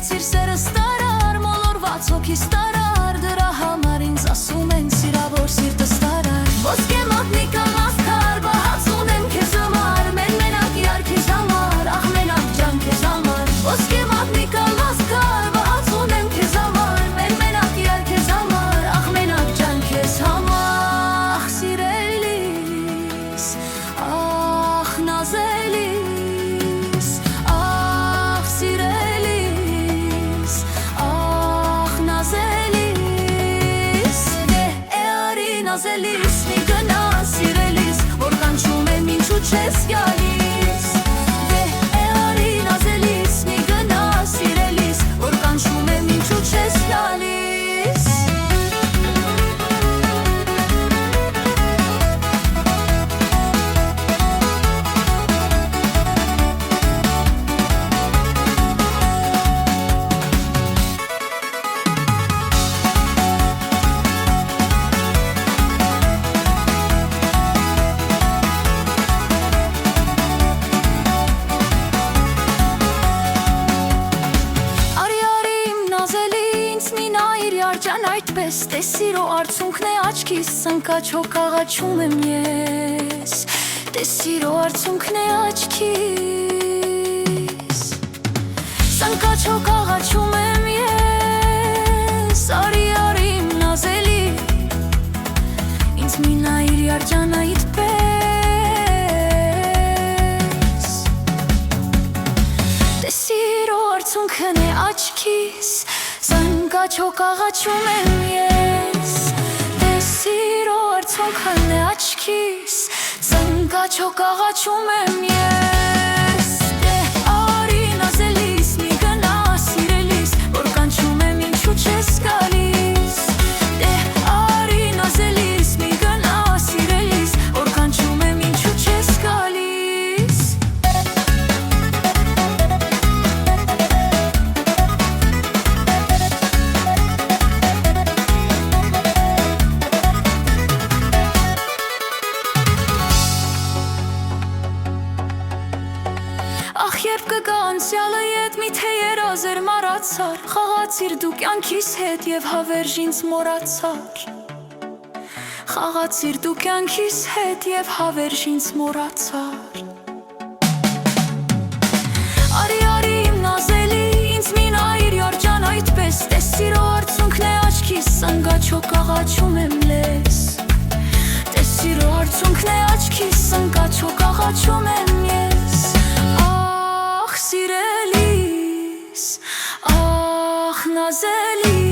Կեցիր սերս տարար, մոլորված հոգիս տարար, դրա համար ինձ ասում են սիրավոր սիրտս տարար։ Ոսկե մատնիկը լասկար, բահաց ունեմ քեզ համար, մենակ իրար քեզ համար, ախ մենակ ջան քեզ համար։ Ոսկե մատնիկը լասկար, բահաց ունեմ քեզ համար, մենակ իրար քեզ համար, ախ մենակ ջան քեզ համար։ Սիրելիս, ախ նազելիս, ախ սիրելիս, ախ նազելիս, դե էարի նազելիս, մի գնա սիրելիս, որ կանչում եմ ինչու չես գալիս։ Դե էարի նազելիս, մի գնա սիրելիս, որ կանչում եմ ինչու չես գալիս։ Ջան այդպես դե սիրո արցունքն է աչքիս, սնկաչ հոգ աղաչում եմ ես, դե սիրո արցունքն է աչքիս, սնկաչ հոգ աղաչում եմ ես, արի իմ նազելի, ինձ մի նայիր յար ջան այդպես, դե սիրո արցունքն է աչքիս, սնկաչ հոգ աղաչում եմ ես, դե սիրո արցունքն է աչքիս, սնկաչ հոգ աղաչում եմ ես, դե արի նազելիս, մի գնա սիրելիս, որ կանչում եմ ինչու չես գալիս, դե արի նազելիս, մի գնա սիրելիս, որ կանչում եմ ինչու չես գալիս։ Ախ երբ կգա անցյալը ետ միթե երազեր մարացար, խաղացիր դու կյանքիս հետ և հավերժ ինձ մոռացար, խաղացիր դու կյանքիս հետ և հավերժ ինձ մոռացար։ Արի իմ նազելի, ինձ մի նայիր յար ջան այդպես, դե սիրո արցունքն է աչքիս, սնկաչ հոգ աղաչում եմ լես, դե սիրո արցունքն է աչքիս, սնկաչ հոգ աղաչում եմ ես, ախ սիրելիս, ախ նազելի